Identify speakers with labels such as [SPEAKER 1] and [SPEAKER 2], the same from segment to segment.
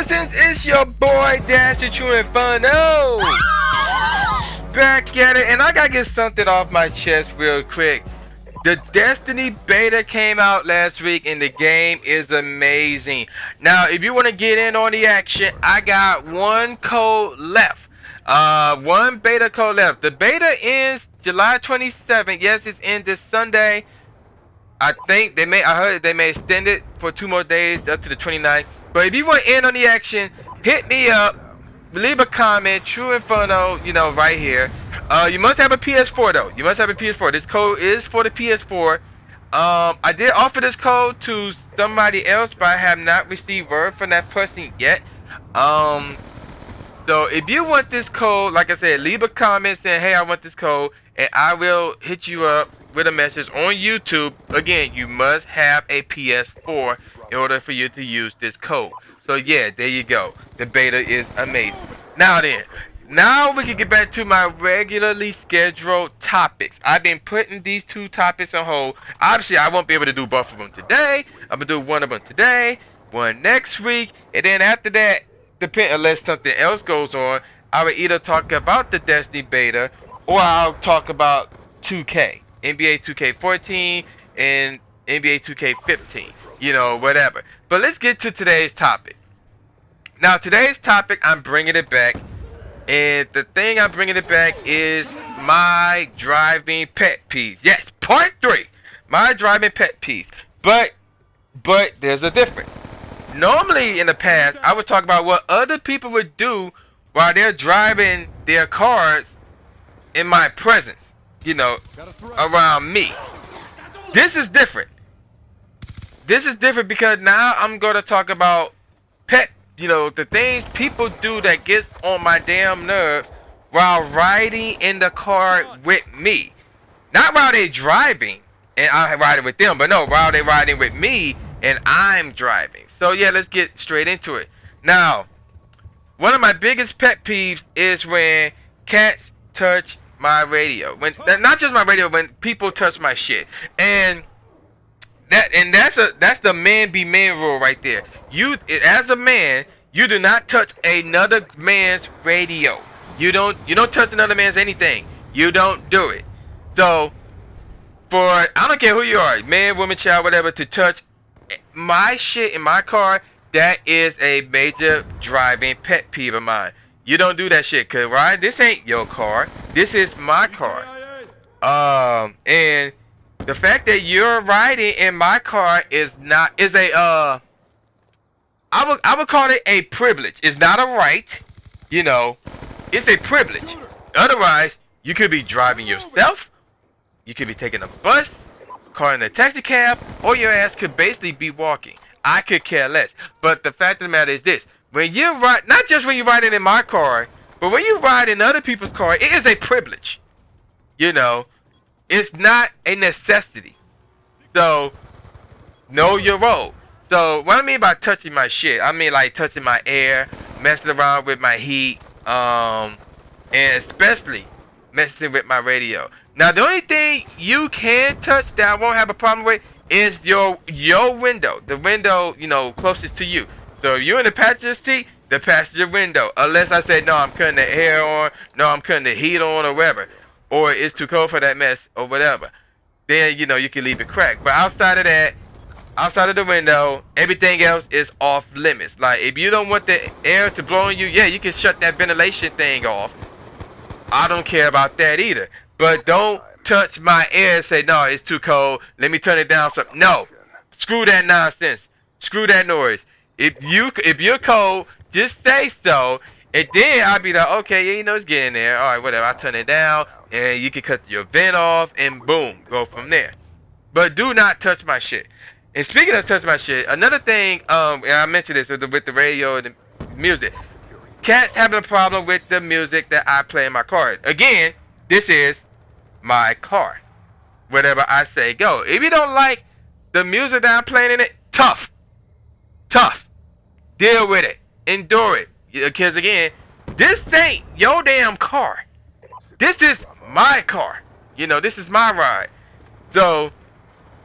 [SPEAKER 1] citizens, it's your boy Dash the Tru Inferno. Back at it, and I gotta get something off my chest real quick. The Destiny beta came out last week and the game is amazing. Now, if you want to get in on the action, I got one code left. One beta code left. The beta ends July 27th. Yes, it's in this Sunday. I heard they may extend it for 2 more days up to the 29th. But if you want in on the action, hit me up. Leave a comment, Tru Inferno, right here. You must have a PS4 though. You must have a PS4. This code is for the PS4. I did offer this code to somebody else, but I have not received word from that person yet. So if you want this code, like I said, leave a comment saying, hey, I want this code, and I will hit you up with a message on YouTube. Again, you must have a PS4 in order for you to use this code. So yeah, there you go. The beta is amazing. Now then, now we can get back to my regularly scheduled topics. I've been putting these 2 topics on hold. Obviously, I won't be able to do both of them today. I'm gonna do one of them today, one next week, and then after that, unless something else goes on, I will either talk about the Destiny beta or I'll talk about 2K, NBA 2K14 and NBA 2K15, whatever. But let's get to today's topic. Now, today's topic, I'm bringing it back, and the thing I'm bringing it back is my driving pet peeves. Yes, part 3, my driving pet peeves. But there's a difference. Normally in the past, I would talk about what other people would do while they're driving their cars in my presence, around me. This is different. This is different because now I'm going to talk about the things people do that gets on my damn nerves while riding in the car with me. Not while they driving and I'm riding with them, but no, while they riding with me and I'm driving. So yeah, let's get straight into it. Now, one of my biggest pet peeves is when cats touch my radio. Not just my radio, when people touch my shit. And that's the man be man rule right there. You, as a man, you do not touch another man's radio. You don't touch another man's anything. You don't do it. So I don't care who you are, man, woman, child, whatever, to touch my shit in my car, that is a major driving pet peeve of mine. You don't do that shit, cause right, this ain't your car. This is my car. And the fact that you're riding in my car is a I would call it a privilege. It's not a right, it's a privilege. Otherwise, you could be driving yourself, you could be taking a bus, calling a taxi cab, or your ass could basically be walking. I could care less. But the fact of the matter is this: when you ride, not just when you're riding in my car, but when you ride in other people's car, it is a privilege. It's not a necessity. So, know your role. So, what I mean by touching my shit, I mean like touching my air, messing around with my heat, and especially messing with my radio. Now, the only thing you can touch that I won't have a problem with is your window. The window, closest to you. So, if you're in the passenger seat, the passenger window. Unless I say, no, I'm cutting the air on, no, I'm cutting the heat on, or whatever. Or it's too cold for that mess, or whatever. Then, you can leave it cracked. But outside of that, outside of the window, everything else is off limits. Like, if you don't want the air to blow on you, yeah, you can shut that ventilation thing off. I don't care about that either. But don't touch my air and say, no, it's too cold, let me turn it down. No, screw that nonsense. Screw that noise. If you're cold, just say so. And then I'll be like, okay, yeah, it's getting there. All right, whatever. I'll turn it down, and you can cut your vent off, and boom, go from there. But do not touch my shit. And speaking of touch my shit, another thing, and I mentioned this with the radio and the music. Cats having a problem with the music that I play in my car. Again, this is my car. Whatever I say, go. If you don't like the music that I'm playing in it, tough. Deal with it. Endure it. Because again, this ain't your damn car. This is my car. This is my ride. So,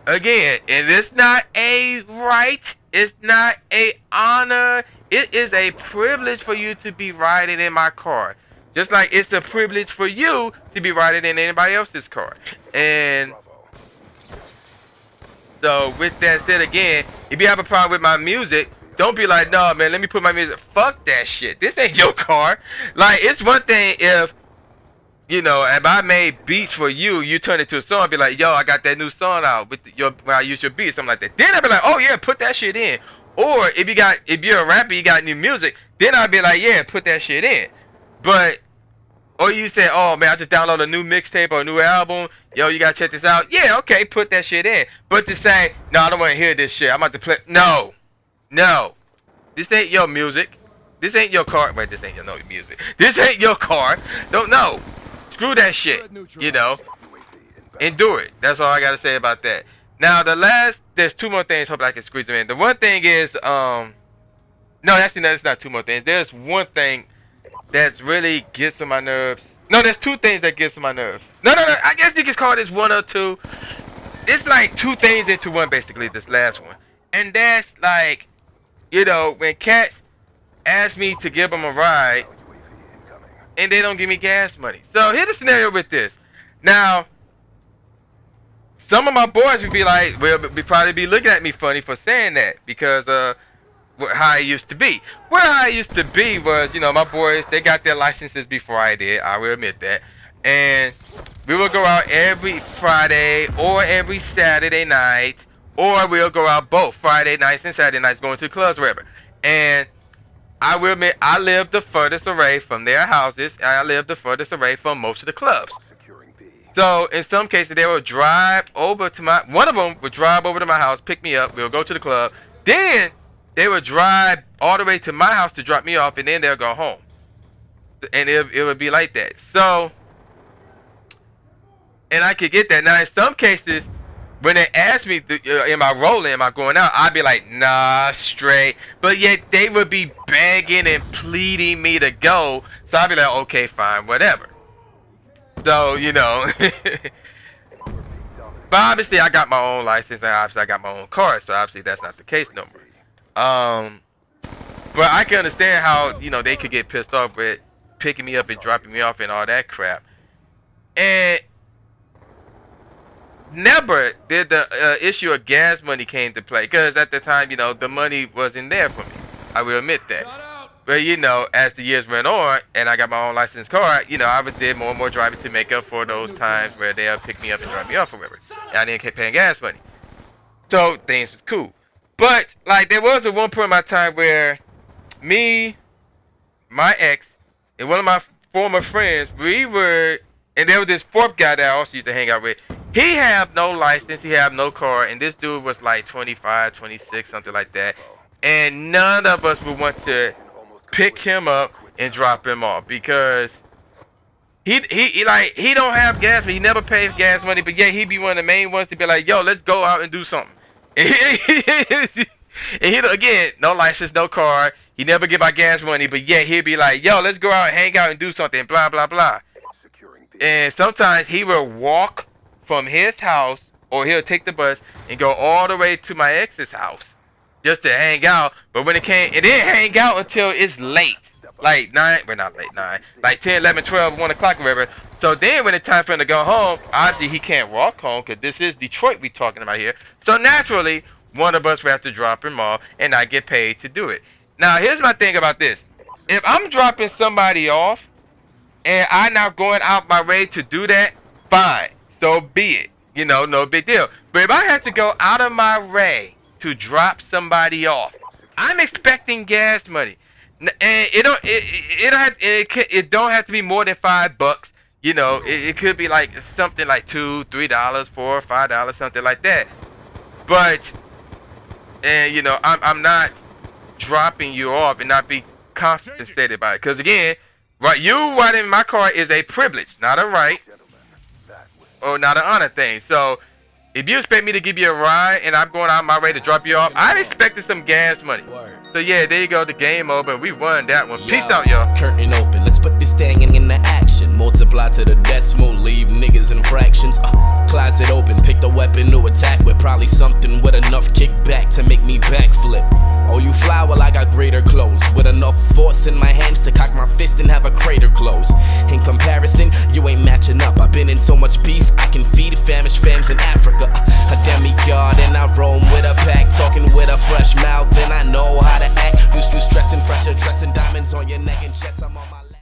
[SPEAKER 1] again, and it's not a right, it's not a honor, It is a privilege for you to be riding in my car. Just like it's a privilege for you to be riding in anybody else's car. And so with that said, again, if you have a problem with my music, don't be like, no man, let me put my music. Fuck that shit. This ain't your car. Like, it's one thing if, you know, if I made beats for you, you turn it to a song, be like, yo, I got that new song out with when I use your beat, something like that. Then I'd be like, oh yeah, put that shit in. Or if you're a rapper, you got new music, then I'd be like, yeah, put that shit in. But, or you say, oh man, I just downloaded a new mixtape or a new album, yo, you gotta check this out. Yeah, okay, put that shit in. But to say, no, I don't want to hear this shit, I'm about to play, no, this ain't your music. This ain't your car. Wait, this ain't your music. This ain't your car. Don't know. Screw that shit, you know. Endure it. That's all I gotta say about that. Now there's two more things. Hope I can squeeze them in. The one thing is, no, actually, no, it's not two more things. There's one thing that really gets on my nerves. No, there's two things that gets on my nerves. No. I guess you can call this one or two. It's like two things into one, basically. This last one, and that's like, you know, when cats ask me to give them a ride, and they don't give me gas money. So here's the scenario with this. Now, some of my boys would be like, will probably be looking at me funny for saying that because how I used to be. Well, how I used to be was, you know, my boys, they got their licenses before I did. I will admit that. And we would go out every Friday or every Saturday night, or we'll go out both Friday nights and Saturday nights going to clubs, wherever. And I will admit, I lived the furthest away from their houses, and I lived the furthest away from most of the clubs. So in some cases, they would drive over to one of them would drive over to my house, pick me up, we'll go to the club. Then they would drive all the way to my house to drop me off, and then they'll go home. And it would be like that. So, and I could get that. Now in some cases, when they ask me, am I rolling, am I going out, I'd be like, nah, straight. But yet they would be begging and pleading me to go. So I'd be like, okay, fine, whatever. So, you know. But obviously I got my own license and obviously I got my own car. So obviously that's not the case no more. But I can understand how, you know, they could get pissed off with picking me up and dropping me off and all that crap. And never did the issue of gas money came to play, because at the time, you know, the money wasn't there for me. I will admit that. But you know, as the years went on and I got my own licensed car, you know, I did more and more driving to make up for those times where they'll pick me up and drop me off or whatever. And I didn't keep paying gas money. So things was cool. But like there was at one point in my time where me, my ex, and one of my former friends, we were, and there was this fourth guy that I also used to hang out with. He had no license, he had no car, and this dude was like 25, 26, something like that. And none of us would want to pick him up and drop him off because he don't have gas money. He never pays gas money, but yeah, he'd be one of the main ones to be like, yo, let's go out and do something. And he again, no license, no car. He never give out gas money, but yeah, he'd be like, yo, let's go out and hang out and do something, blah, blah, blah. And sometimes he will walk from his house, or he'll take the bus and go all the way to my ex's house just to hang out. But when it didn't hang out until it's late, like 9, well not late, 9, like 10, 11, 12, 1 o'clock or whatever. So then when it's time for him to go home, obviously he can't walk home because this is Detroit we talking about here. So naturally, one of us will have to drop him off and I get paid to do it. Now here's my thing about this. If I'm dropping somebody off and I'm not going out my way to do that, fine. So be it, you know, no big deal. But if I have to go out of my way to drop somebody off, I'm expecting gas money, and it don't have to be more than $5. You know, it could be like something like $2, $3, $4, $5, something like that. But, and you know, I'm not dropping you off and not be compensated by it, because again, right, you riding in my car is a privilege, not a right. Or not an honor thing. So if you expect me to give you a ride and I'm going out my way to drop you off, I expected some gas money. So yeah, there you go, the game over. We won that one. Peace out, y'all.
[SPEAKER 2] Curtain open, let's put this thing into action. Multiply to the decimal, leave niggas in fractions. Closet open, pick the weapon to attack with. Probably something with enough kickback to make me backflip. Oh, you fly, well I got greater clothes, with enough force in my hands to cock my fist and have a crater close. In comparison, you ain't matching up. I've been in so much beef, I can feed famished fams in Africa. A demigod and I roam with a pack, talking with a fresh mouth and I know how to act. You stressing fresher, dressing diamonds on your neck and chest. I'm on my